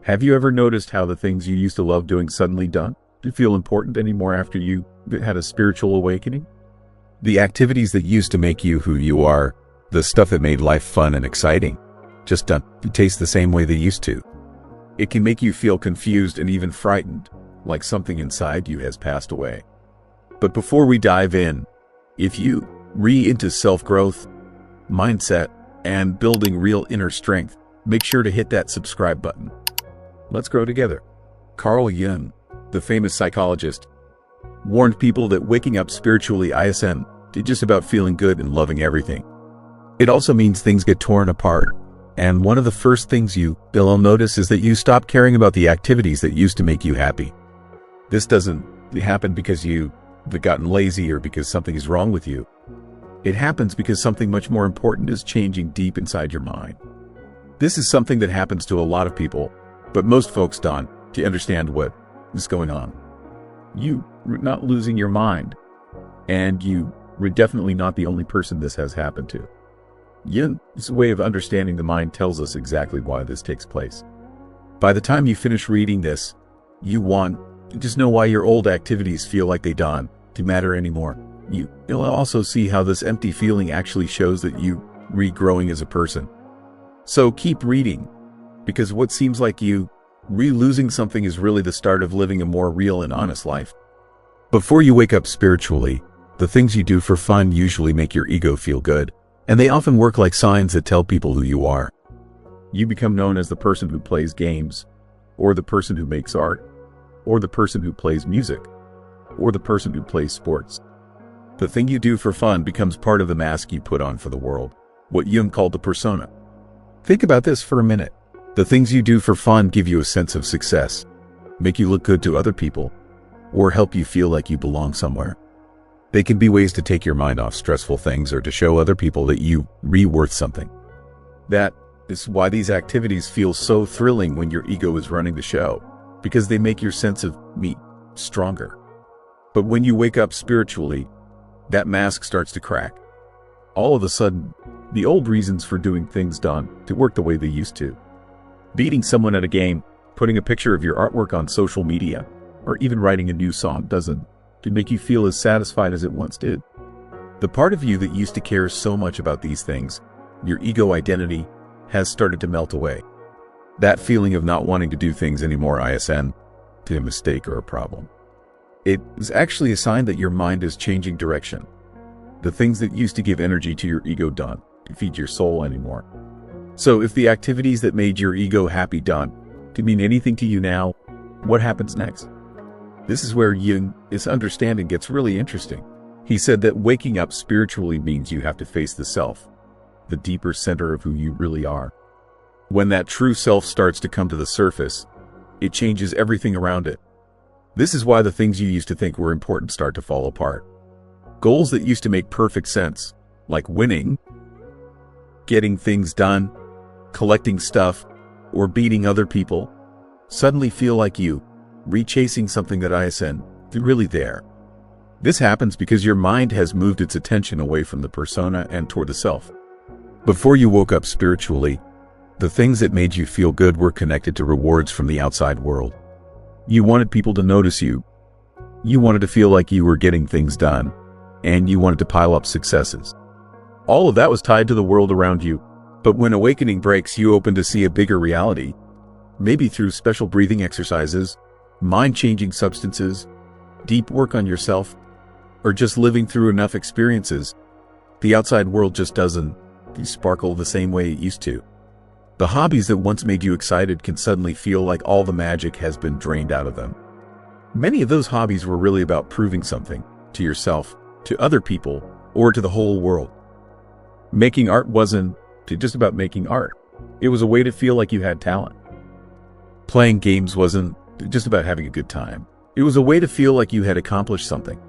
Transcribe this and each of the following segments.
Have you ever noticed how the things you used to love doing suddenly don't feel important anymore after you had a spiritual awakening? The activities that used to make you who you are, the stuff that made life fun and exciting, just don't taste the same way they used to. It can make you feel confused and even frightened, like something inside you has passed away. But before we dive in, if you into self-growth, mindset, and building real inner strength, make sure to hit that subscribe button. Let's grow together. Carl Jung, the famous psychologist, warned people that waking up spiritually isn't just about feeling good and loving everything. It also means things get torn apart. And one of the first things you'll notice is that you stop caring about the activities that used to make you happy. This doesn't happen because you've gotten lazy or because something is wrong with you. It happens because something much more important is changing deep inside your mind. This is something that happens to a lot of people, but most folks don't to understand what is going on. You're not losing your mind, and you're definitely not the only person this has happened to. Jung's way of understanding the mind tells us exactly why this takes place. By the time you finish reading this, you want to just know why your old activities feel like they don't matter anymore. You'll also see how this empty feeling actually shows that you're regrowing as a person. So keep reading, because what seems like you losing something is really the start of living a more real and honest life. Before you wake up spiritually, the things you do for fun usually make your ego feel good, and they often work like signs that tell people who you are. You become known as the person who plays games, or the person who makes art, or the person who plays music, or the person who plays sports. The thing you do for fun becomes part of the mask you put on for the world, what Jung called the persona. Think about this for a minute. The things you do for fun give you a sense of success, make you look good to other people, or help you feel like you belong somewhere. They can be ways to take your mind off stressful things or to show other people that you're worth something. That is why these activities feel so thrilling when your ego is running the show, because they make your sense of me stronger. But when you wake up spiritually, that mask starts to crack. All of a sudden, the old reasons for doing things don't work the way they used to. Beating someone at a game, putting a picture of your artwork on social media, or even writing a new song doesn't make you feel as satisfied as it once did. The part of you that used to care so much about these things, your ego identity, has started to melt away. That feeling of not wanting to do things anymore isn't a mistake or a problem. It is actually a sign that your mind is changing direction. The things that used to give energy to your ego don't feed your soul anymore. So if the activities that made your ego happy don't mean anything to you now, what happens next? This is where Jung's understanding gets really interesting. He said that waking up spiritually means you have to face the self, the deeper center of who you really are. When that true self starts to come to the surface, it changes everything around it. This is why the things you used to think were important start to fall apart. Goals that used to make perfect sense, like winning, getting things done, collecting stuff, or beating other people, suddenly feel like you chasing something that isn't really there. This happens because your mind has moved its attention away from the persona and toward the self. Before you woke up spiritually, the things that made you feel good were connected to rewards from the outside world. You wanted people to notice you. You wanted to feel like you were getting things done, and you wanted to pile up successes. All of that was tied to the world around you. But when awakening breaks, you open to see a bigger reality, maybe through special breathing exercises, mind-changing substances, deep work on yourself, or just living through enough experiences. The outside world just doesn't sparkle the same way it used to. The hobbies that once made you excited can suddenly feel like all the magic has been drained out of them. Many of those hobbies were really about proving something to yourself, to other people, or to the whole world. Making art wasn't just about making art. It was a way to feel like you had talent. Playing games wasn't just about having a good time. It was a way to feel like you had accomplished something.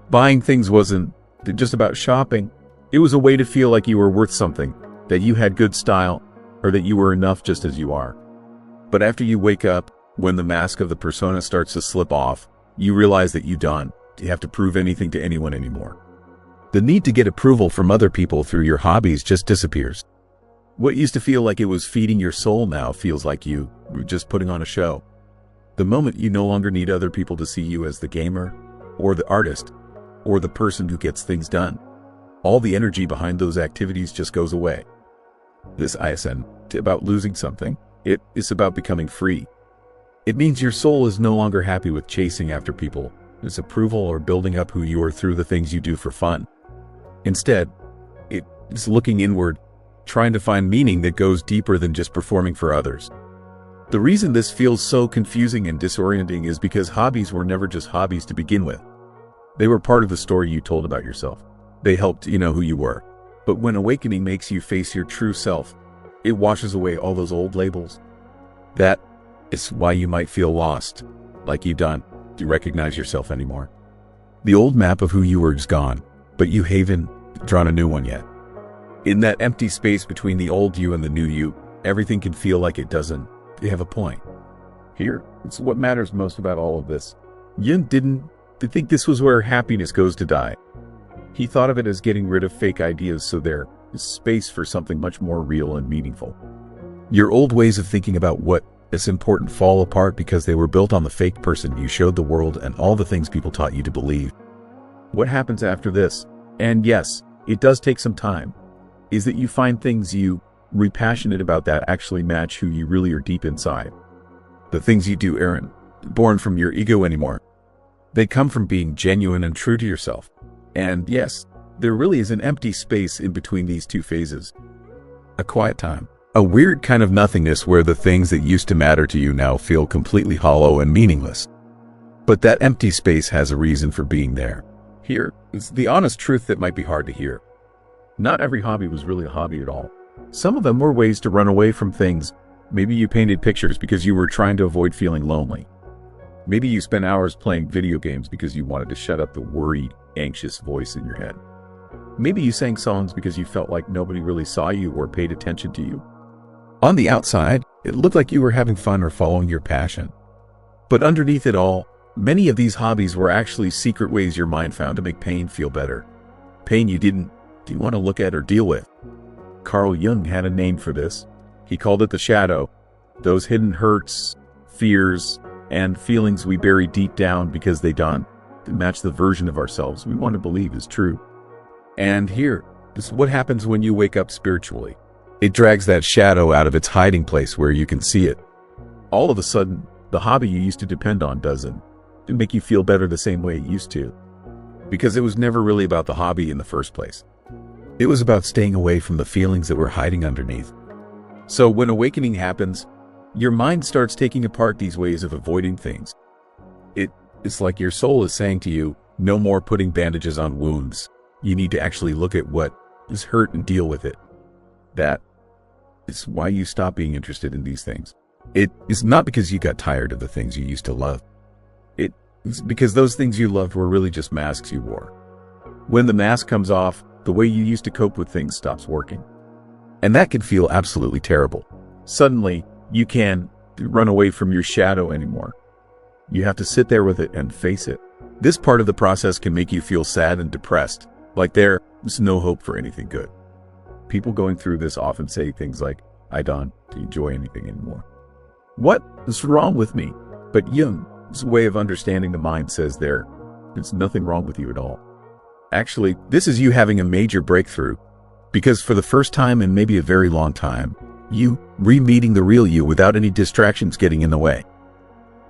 Buying things wasn't just about shopping. It was a way to feel like you were worth something, that you had good style, or that you were enough just as you are. But after you wake up, when the mask of the persona starts to slip off, you realize that you don't have to prove anything to anyone anymore. The need to get approval from other people through your hobbies just disappears. What used to feel like it was feeding your soul now feels like you were just putting on a show. The moment you no longer need other people to see you as the gamer, or the artist, or the person who gets things done, all the energy behind those activities just goes away. This isn't about losing something. It is about becoming free. It means your soul is no longer happy with chasing after people's approval or building up who you are through the things you do for fun. Instead, it is looking inward, trying to find meaning that goes deeper than just performing for others. The reason this feels so confusing and disorienting is because hobbies were never just hobbies to begin with. They were part of the story you told about yourself. They helped you know who you were. But when awakening makes you face your true self, it washes away all those old labels. That is why you might feel lost, like you don't recognize yourself anymore. The old map of who you were is gone, but you haven't drawn a new one yet. In that empty space between the old you and the new you, everything can feel like it doesn't have a point. Here, it's what matters most about all of this. Jung didn't think this was where happiness goes to die. He thought of it as getting rid of fake ideas so there is space for something much more real and meaningful. Your old ways of thinking about what is important fall apart because they were built on the fake person you showed the world and all the things people taught you to believe. What happens after this, and yes, it does take some time, is that you find things you are passionate about that actually match who you really are deep inside. The things you do aren't born from your ego anymore. They come from being genuine and true to yourself. And yes, there really is an empty space in between these two phases. A quiet time. A weird kind of nothingness where the things that used to matter to you now feel completely hollow and meaningless. But that empty space has a reason for being there. Here is the honest truth that might be hard to hear. Not every hobby was really a hobby at all. Some of them were ways to run away from things. Maybe you painted pictures because you were trying to avoid feeling lonely. Maybe you spent hours playing video games because you wanted to shut up the worried, anxious voice in your head. Maybe you sang songs because you felt like nobody really saw you or paid attention to you. On the outside, it looked like you were having fun or following your passion. But underneath it all, many of these hobbies were actually secret ways your mind found to make pain feel better. Pain you didn't want to look at or deal with. Carl Jung had a name for this. He called it the shadow. Those hidden hurts, fears, and feelings we bury deep down because they don't match the version of ourselves we want to believe is true. And here is what happens when you wake up spiritually. It drags that shadow out of its hiding place where you can see it. All of a sudden, the hobby you used to depend on doesn't make you feel better the same way it used to. Because it was never really about the hobby in the first place. It was about staying away from the feelings that were hiding underneath. So when awakening happens, your mind starts taking apart these ways of avoiding things. It's like your soul is saying to you, no more putting bandages on wounds. You need to actually look at what is hurt and deal with it. That is why you stop being interested in these things. It is not because you got tired of the things you used to love. It's because those things you loved were really just masks you wore. When the mask comes off, the way you used to cope with things stops working. And that can feel absolutely terrible. Suddenly, you can't run away from your shadow anymore. You have to sit there with it and face it. This part of the process can make you feel sad and depressed, like there's no hope for anything good. People going through this often say things like, I don't enjoy anything anymore. What is wrong with me? But Jung's way of understanding the mind says there's nothing wrong with you at all. Actually, this is you having a major breakthrough, because for the first time in maybe a very long time, you re-meeting the real you without any distractions getting in the way.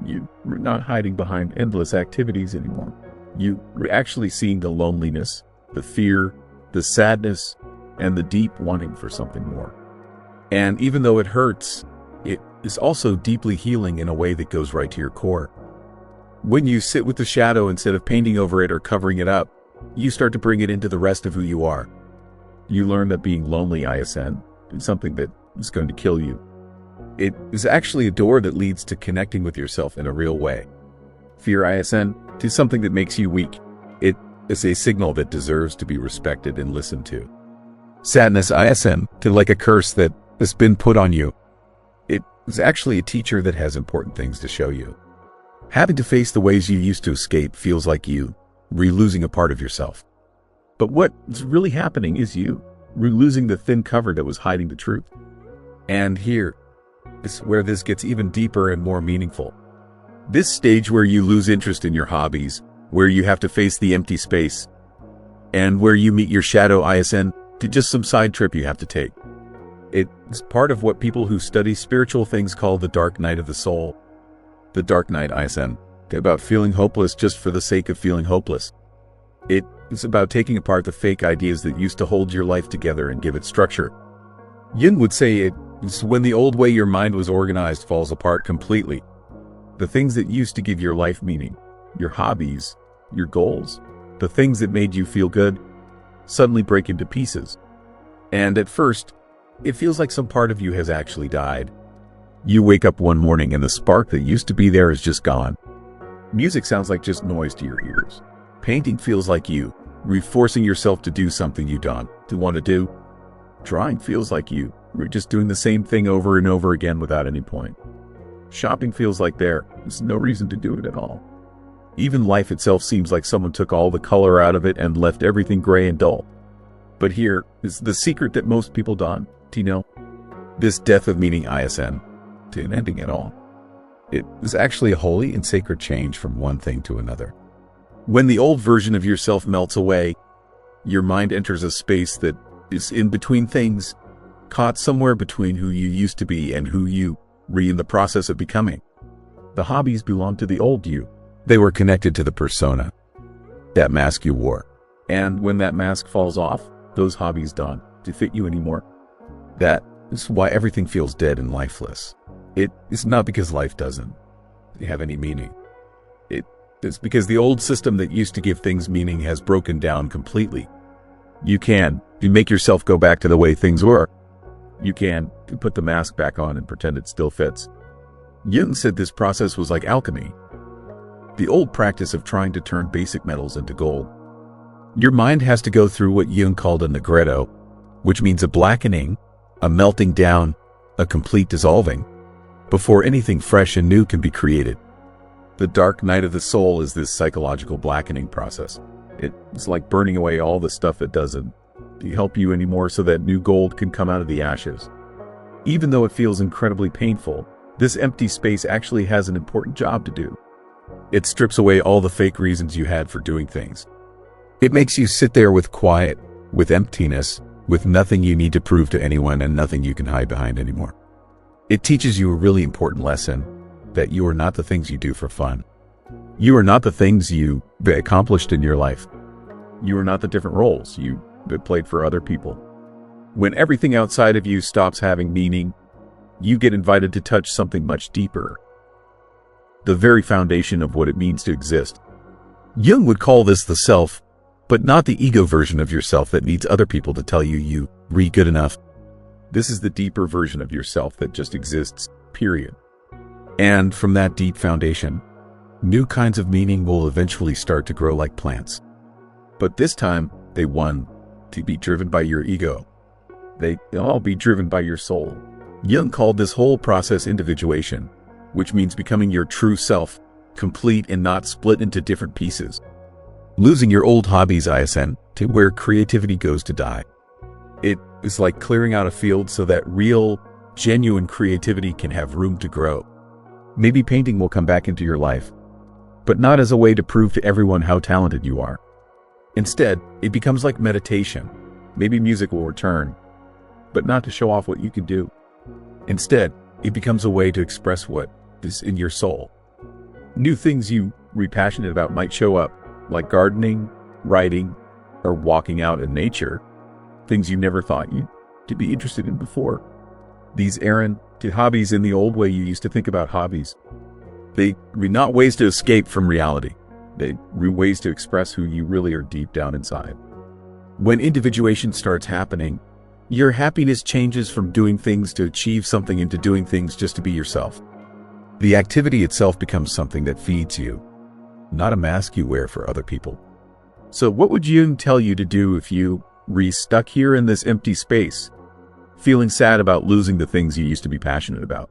You're not hiding behind endless activities anymore. You're actually seeing the loneliness, the fear, the sadness, and the deep wanting for something more. And even though it hurts, it is also deeply healing in a way that goes right to your core. When you sit with the shadow instead of painting over it or covering it up, you start to bring it into the rest of who you are. You learn that being lonely, is something that is going to kill you. It is actually a door that leads to connecting with yourself in a real way. Fear, is something that makes you weak. It is a signal that deserves to be respected and listened to. Sadness, to like a curse that has been put on you. It is actually a teacher that has important things to show you. Having to face the ways you used to escape feels like you losing a part of yourself. But what is really happening is you losing the thin cover that was hiding the truth. And here is where this gets even deeper and more meaningful. This stage where you lose interest in your hobbies, where you have to face the empty space, and where you meet your shadow ISN to just some side trip you have to take. It's part of what people who study spiritual things call the dark night of the soul. The dark night ISN. About feeling hopeless just for the sake of feeling hopeless. It's about taking apart the fake ideas that used to hold your life together and give it structure. Jung would say it's when the old way your mind was organized falls apart completely. The things that used to give your life meaning, your hobbies, your goals, the things that made you feel good, suddenly break into pieces. And at first, it feels like some part of you has actually died. You wake up one morning and the spark that used to be there is just gone. Music sounds like just noise to your ears. Painting feels like you forcing yourself to do something you don't want to do. Drawing feels like you're just doing the same thing over and over again without any point. Shopping feels like there's no reason to do it at all. Even life itself seems like someone took all the color out of it and left everything gray and dull. But here is the secret that most people don't know. This death of meaning ISN to an ending at all. It is actually a holy and sacred change from one thing to another. When the old version of yourself melts away, your mind enters a space that is in between things, caught somewhere between who you used to be and who you were in the process of becoming. The hobbies belong to the old you. They were connected to the persona, that mask you wore. And when that mask falls off, those hobbies don't fit you anymore. That is why everything feels dead and lifeless. It is not because life doesn't have any meaning. It's because the old system that used to give things meaning has broken down completely. You make yourself go back to the way things were. You can put the mask back on and pretend it still fits. Jung said this process was like alchemy, the old practice of trying to turn basic metals into gold. Your mind has to go through what Jung called a negretto, which means a blackening, a melting down, a complete dissolving, before anything fresh and new can be created. The dark night of the soul is this psychological blackening process. It's like burning away all the stuff that doesn't help you anymore so that new gold can come out of the ashes. Even though it feels incredibly painful, this empty space actually has an important job to do. It strips away all the fake reasons you had for doing things. It makes you sit there with quiet, with emptiness, with nothing you need to prove to anyone and nothing you can hide behind anymore. It teaches you a really important lesson, that you are not the things you do for fun. You are not the things you accomplished in your life. You are not the different roles you played for other people. When everything outside of you stops having meaning, you get invited to touch something much deeper. The very foundation of what it means to exist. Jung would call this the self, but not the ego version of yourself that needs other people to tell you good enough. This is the deeper version of yourself that just exists, period. And from that deep foundation, new kinds of meaning will eventually start to grow like plants. But this time, they want to be driven by your ego. They'll all be driven by your soul. Jung called this whole process individuation, which means becoming your true self, complete and not split into different pieces. Losing your old hobbies ISN to where creativity goes to die. It is like clearing out a field so that real, genuine creativity can have room to grow. Maybe painting will come back into your life, but not as a way to prove to everyone how talented you are. Instead, it becomes like meditation. Maybe music will return, but not to show off what you can do. Instead, it becomes a way to express what is in your soul. New things you are passionate about might show up, like gardening, writing, or walking out in nature, things you never thought you'd be interested in before. These aren't hobbies in the old way you used to think about hobbies. They are not ways to escape from reality. They are ways to express who you really are deep down inside. When individuation starts happening, your happiness changes from doing things to achieve something into doing things just to be yourself. The activity itself becomes something that feeds you, not a mask you wear for other people. So what would Jung tell you to do if you were stuck here in this empty space, feeling sad about losing the things you used to be passionate about?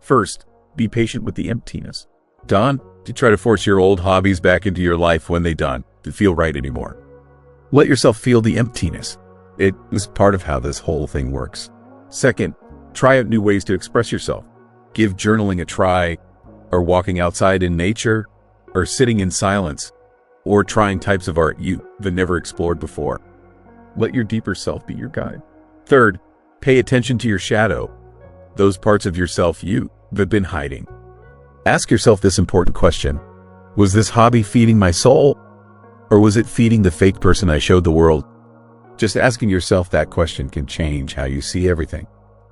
First, be patient with the emptiness. Don't try to force your old hobbies back into your life when they don't feel right anymore. Let yourself feel the emptiness. It is part of how this whole thing works. Second, try out new ways to express yourself. Give journaling a try, or walking outside in nature, or sitting in silence, or trying types of art you've never explored before. Let your deeper self be your guide. Third, pay attention to your shadow, those parts of yourself you've been hiding. Ask yourself this important question. Was this hobby feeding my soul, or was it feeding the fake person I showed the world? Just asking yourself that question can change how you see everything.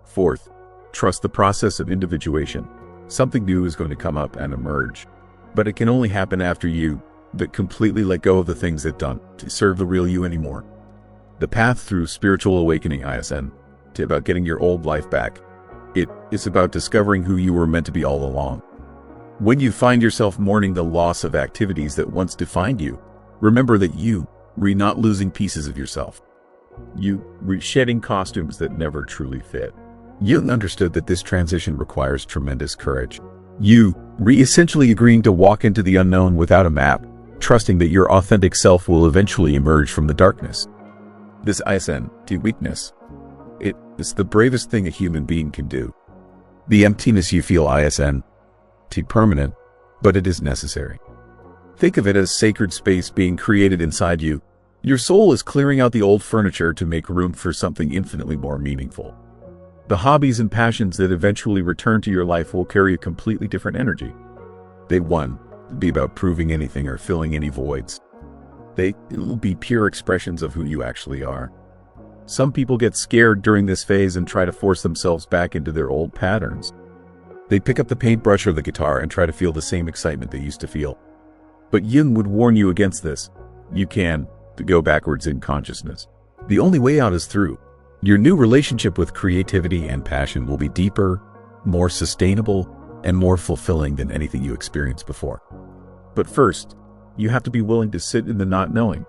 Fourth, trust the process of individuation. Something new is going to come up and emerge, but it can only happen after you completely let go of the things that don't serve the real you anymore. The path through spiritual awakening isn't about getting your old life back. It is about discovering who you were meant to be all along. When you find yourself mourning the loss of activities that once defined you, remember that you were not losing pieces of yourself. You were shedding costumes that never truly fit. Jung understood that this transition requires tremendous courage. You were essentially agreeing to walk into the unknown without a map, trusting that your authentic self will eventually emerge from the darkness. This isn't weakness. It is the bravest thing a human being can do. The emptiness you feel isn't permanent, but it is necessary. Think of it as sacred space being created inside you. Your soul is clearing out the old furniture to make room for something infinitely more meaningful. The hobbies and passions that eventually return to your life will carry a completely different energy. They won't be about proving anything or filling any voids. They will be pure expressions of who you actually are. Some people get scared during this phase and try to force themselves back into their old patterns. They pick up the paintbrush or the guitar and try to feel the same excitement they used to feel. But Jung would warn you against this. You can go backwards in consciousness. The only way out is through. Your new relationship with creativity and passion will be deeper, more sustainable, and more fulfilling than anything you experienced before. But first, you have to be willing to sit in the not knowing.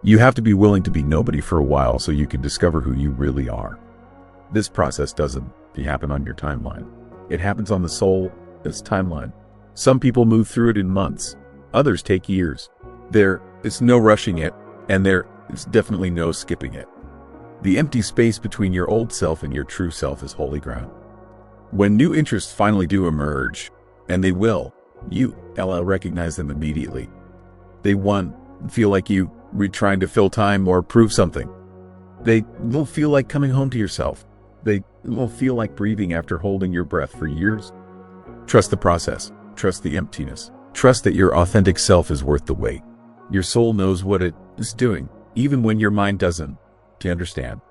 You have to be willing to be nobody for a while so you can discover who you really are. This process doesn't happen on your timeline. It happens on the soul's timeline. Some people move through it in months. Others take years. There is no rushing it, and there is definitely no skipping it. The empty space between your old self and your true self is holy ground. When new interests finally do emerge, and they will, you recognize them immediately. They won't feel like you were trying to fill time or prove something. They will feel like coming home to yourself. They will feel like breathing after holding your breath for years. Trust the process. Trust the emptiness. Trust that your authentic self is worth the wait. Your soul knows what it is doing, even when your mind doesn't. To understand,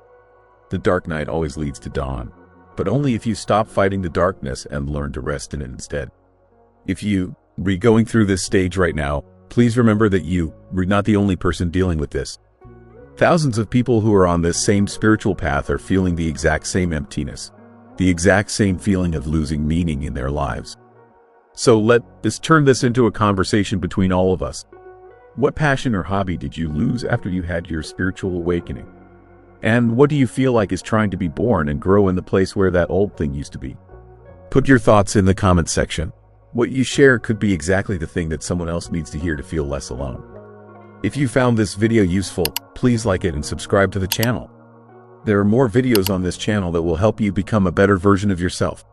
the dark night always leads to dawn, but only if you stop fighting the darkness and learn to rest in it instead. If you are going through this stage right now, please remember that you are not the only person dealing with this. Thousands of people who are on this same spiritual path are feeling the exact same emptiness, the exact same feeling of losing meaning in their lives. So let's turn this into a conversation between all of us. What passion or hobby did you lose after you had your spiritual awakening? And what do you feel like is trying to be born and grow in the place where that old thing used to be? Put your thoughts in the comments section. What you share could be exactly the thing that someone else needs to hear to feel less alone. If you found this video useful, please like it and subscribe to the channel. There are more videos on this channel that will help you become a better version of yourself.